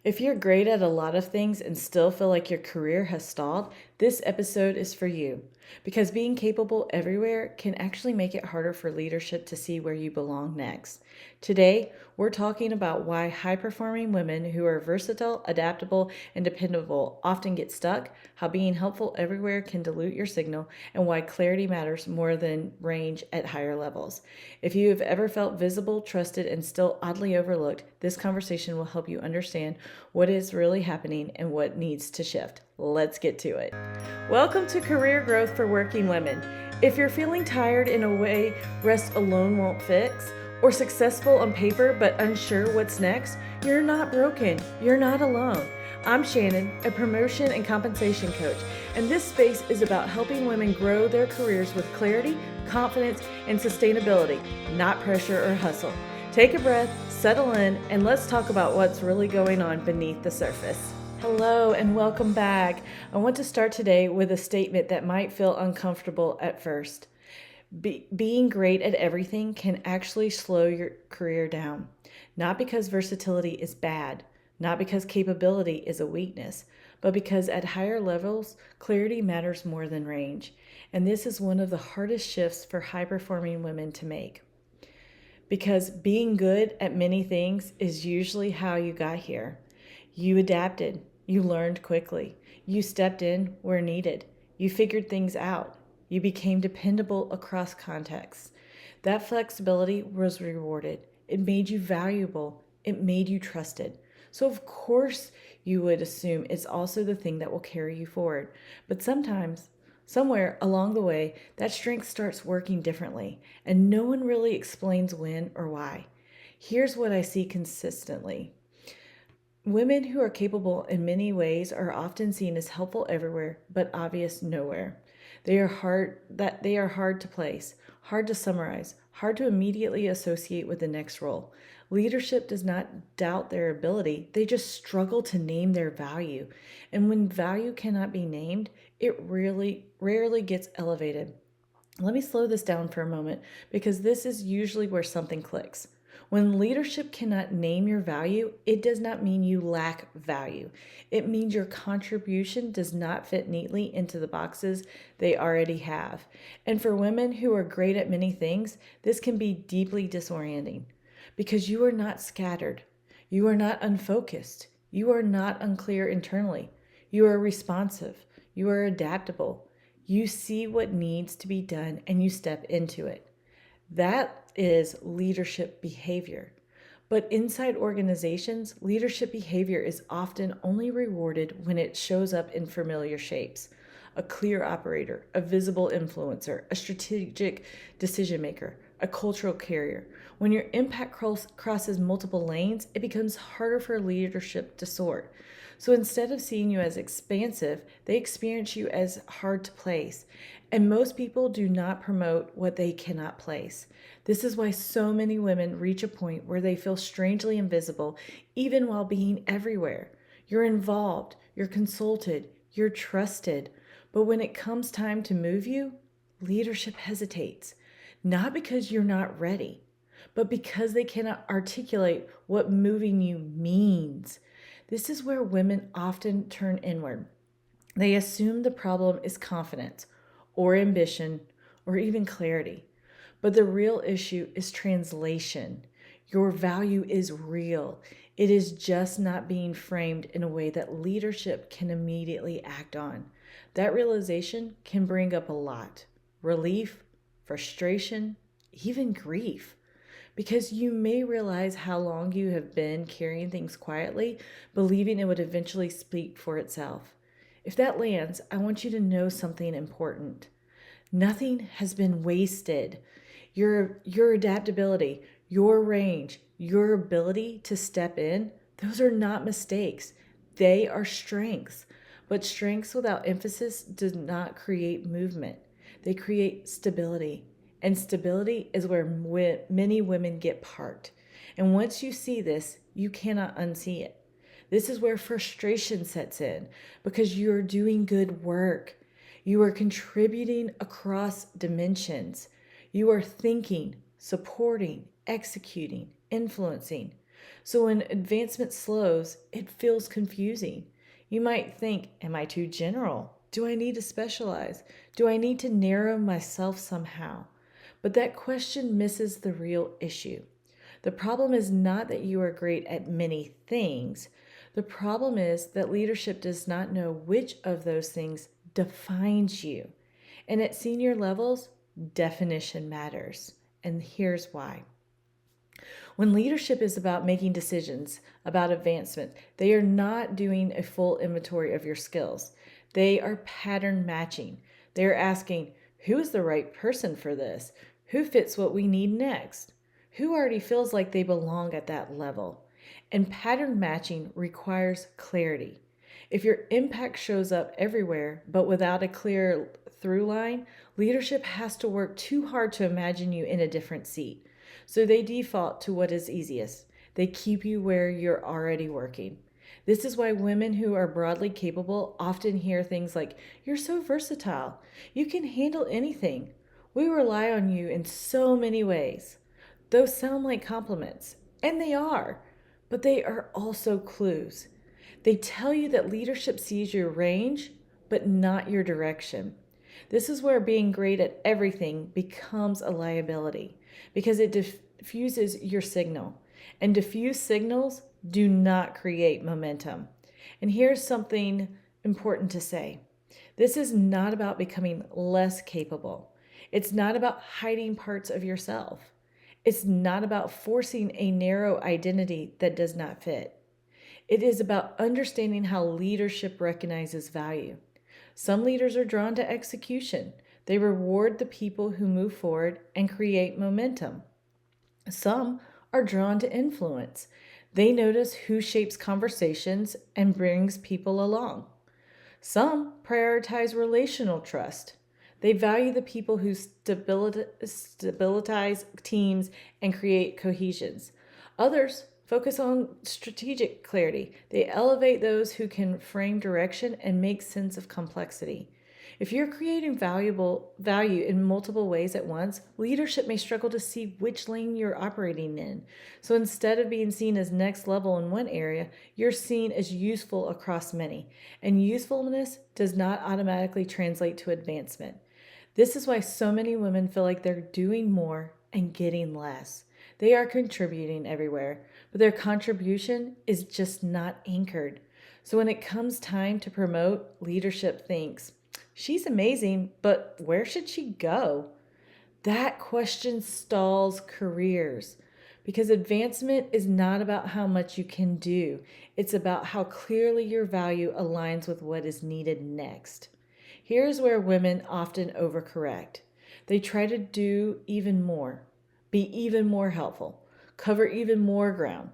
If you're great at a lot of things and still feel like your career has stalled, this episode is for you. Because being capable everywhere can actually make it harder for leadership to see where you belong next. Today, we're talking about why high performing women who are versatile, adaptable, and dependable often get stuck, how being helpful everywhere can dilute your signal, and why clarity matters more than range at higher levels. If you have ever felt visible, trusted, and still oddly overlooked, this conversation will help you understand what is really happening and what needs to shift. Let's get to it. Welcome to Career Growth for Working Women. If you're feeling tired in a way rest alone won't fix, or successful on paper but unsure what's next, you're not broken. You're not alone. I'm Shannon, a promotion and compensation coach, and this space is about helping women grow their careers with clarity, confidence, and sustainability, not pressure or hustle. Take a breath, settle in, and let's talk about what's really going on beneath the surface. Hello and welcome back. I want to start today with a statement that might feel uncomfortable at first. Being great at everything can actually slow your career down. Not because versatility is bad, not because capability is a weakness, but because at higher levels, clarity matters more than range. And this is one of the hardest shifts for high-performing women to make. Because being good at many things is usually how you got here. You adapted. You learned quickly. You stepped in where needed. You figured things out. You became dependable across contexts. That flexibility was rewarded. It made you valuable. It made you trusted. So of course you would assume it's also the thing that will carry you forward. But sometimes, somewhere along the way, that strength starts working differently, and no one really explains when or why. Here's what I see consistently. Women who are capable in many ways are often seen as helpful everywhere, but obvious nowhere. They are hard to place, hard to summarize, hard to immediately associate with the next role. Leadership does not doubt their ability, they just struggle to name their value. And when value cannot be named, it rarely gets elevated. Let me slow this down for a moment because this is usually where something clicks. When leadership cannot name your value, it does not mean you lack value. It means your contribution does not fit neatly into the boxes they already have. And for women who are great at many things, this can be deeply disorienting because you are not scattered. You are not unfocused. You are not unclear internally. You are responsive. You are adaptable. You see what needs to be done and you step into it. That is leadership behavior. But inside organizations, leadership behavior is often only rewarded when it shows up in familiar shapes. A clear operator, a visible influencer, a strategic decision maker, a cultural carrier. When your impact crosses multiple lanes, it becomes harder for leadership to sort. So instead of seeing you as expansive, they experience you as hard to place. And most people do not promote what they cannot place. This is why so many women reach a point where they feel strangely invisible, even while being everywhere. You're involved, you're consulted, you're trusted. But when it comes time to move you, leadership hesitates. Not because you're not ready, but because they cannot articulate what moving you means. This is where women often turn inward. They assume the problem is confidence or ambition or even clarity. But the real issue is translation. Your value is real. It is just not being framed in a way that leadership can immediately act on. That realization can bring up a lot: relief, frustration, even grief. Because you may realize how long you have been carrying things quietly, believing it would eventually speak for itself. If that lands, I want you to know something important. Nothing has been wasted. Your adaptability, your range, your ability to step in, those are not mistakes. They are strengths. But strengths without emphasis does not create movement. They create stability. And stability is where many women get parked. And once you see this, you cannot unsee it. This is where frustration sets in because you're doing good work. You are contributing across dimensions. You are thinking, supporting, executing, influencing. So when advancement slows, it feels confusing. You might think, am I too general? Do I need to specialize? Do I need to narrow myself somehow? But that question misses the real issue. The problem is not that you are great at many things. The problem is that leadership does not know which of those things defines you. And at senior levels, definition matters. And here's why. When leadership is about making decisions about advancement, they are not doing a full inventory of your skills. They are pattern matching. They are asking, who is the right person for this? Who fits what we need next? Who already feels like they belong at that level? And pattern matching requires clarity. If your impact shows up everywhere, but without a clear through line, leadership has to work too hard to imagine you in a different seat. So they default to what is easiest. They keep you where you're already working. This is why women who are broadly capable often hear things like, you're so versatile. You can handle anything. We rely on you in so many ways. Those sound like compliments, and they are, but they are also clues. They tell you that leadership sees your range, but not your direction. This is where being great at everything becomes a liability because it diffuses your signal. And diffused signals do not create momentum. And here's something important to say. This is not about becoming less capable. It's not about hiding parts of yourself. It's not about forcing a narrow identity that does not fit. It is about understanding how leadership recognizes value. Some leaders are drawn to execution. They reward the people who move forward and create momentum. Some are drawn to influence. They notice who shapes conversations and brings people along. Some prioritize relational trust. They value the people who stabilize teams and create cohesions. Others focus on strategic clarity. They elevate those who can frame direction and make sense of complexity. If you're creating value in multiple ways at once, leadership may struggle to see which lane you're operating in. So instead of being seen as next level in one area, you're seen as useful across many. And usefulness does not automatically translate to advancement. This is why so many women feel like they're doing more and getting less. They are contributing everywhere, but their contribution is just not anchored. So when it comes time to promote, leadership thinks, she's amazing, but where should she go? That question stalls careers because advancement is not about how much you can do. It's about how clearly your value aligns with what is needed next. Here's where women often overcorrect. They try to do even more, be even more helpful, cover even more ground.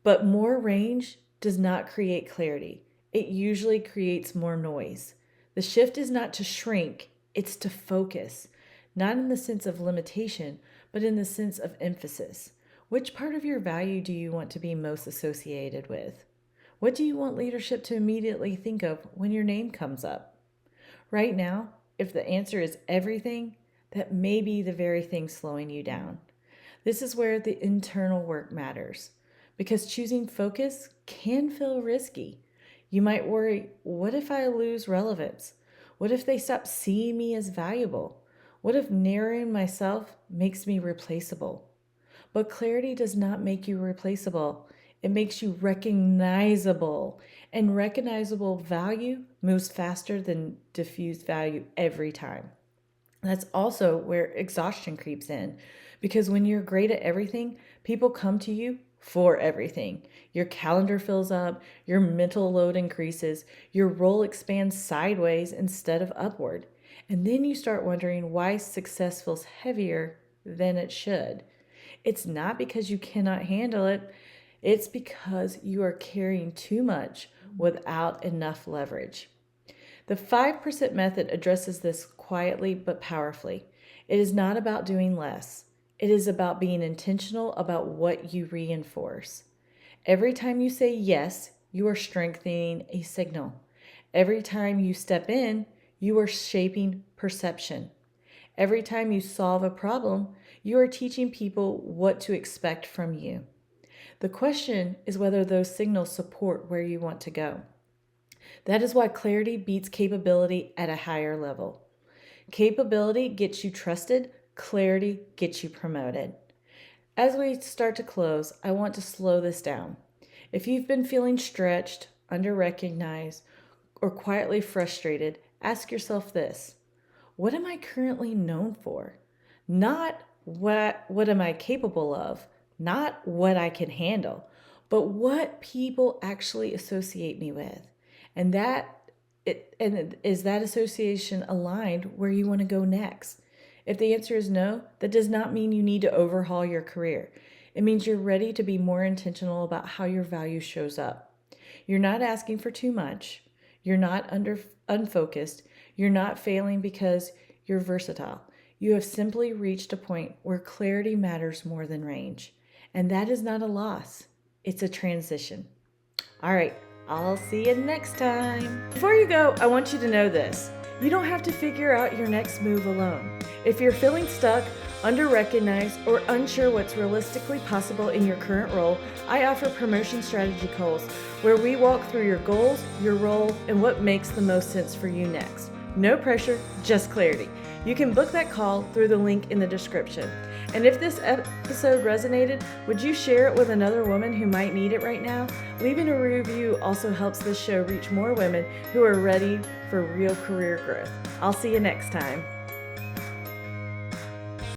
But more range does not create clarity. It usually creates more noise. The shift is not to shrink, it's to focus. Not in the sense of limitation, but in the sense of emphasis. Which part of your value do you want to be most associated with? What do you want leadership to immediately think of when your name comes up? Right now, if the answer is everything, that may be the very thing slowing you down. This is where the internal work matters, because choosing focus can feel risky. You might worry, what if I lose relevance? What if they stop seeing me as valuable? What if narrowing myself makes me replaceable? But clarity does not make you replaceable. It makes you recognizable. And recognizable value moves faster than diffused value every time. That's also where exhaustion creeps in. Because when you're great at everything, people come to you for everything. Your calendar fills up, your mental load increases, your role expands sideways instead of upward. And then you start wondering why success feels heavier than it should. It's not because you cannot handle it, it's because you are carrying too much without enough leverage. The 5% method addresses this quietly but powerfully. It is not about doing less. It is about being intentional about what you reinforce. Every time you say yes, you are strengthening a signal. Every time you step in, you are shaping perception. Every time you solve a problem, you are teaching people what to expect from you. The question is whether those signals support where you want to go. That is why clarity beats capability at a higher level. Capability gets you trusted, clarity gets you promoted. As we start to close, I want to slow this down. If you've been feeling stretched, under-recognized, or quietly frustrated, ask yourself this: what am I currently known for? Not what am I capable of, not what I can handle, but what people actually associate me with. And is that association aligned where you want to go next? If the answer is no, that does not mean you need to overhaul your career. It means you're ready to be more intentional about how your value shows up. You're not asking for too much. You're not unfocused. You're not failing because you're versatile. You have simply reached a point where clarity matters more than range. And that is not a loss. It's a transition. All right, I'll see you next time. Before you go, I want you to know this. You don't have to figure out your next move alone. If you're feeling stuck, under-recognized, or unsure what's realistically possible in your current role, I offer promotion strategy calls where we walk through your goals, your role, and what makes the most sense for you next. No pressure, just clarity. You can book that call through the link in the description. And if this episode resonated, would you share it with another woman who might need it right now? Leaving a review also helps this show reach more women who are ready for real career growth. I'll see you next time.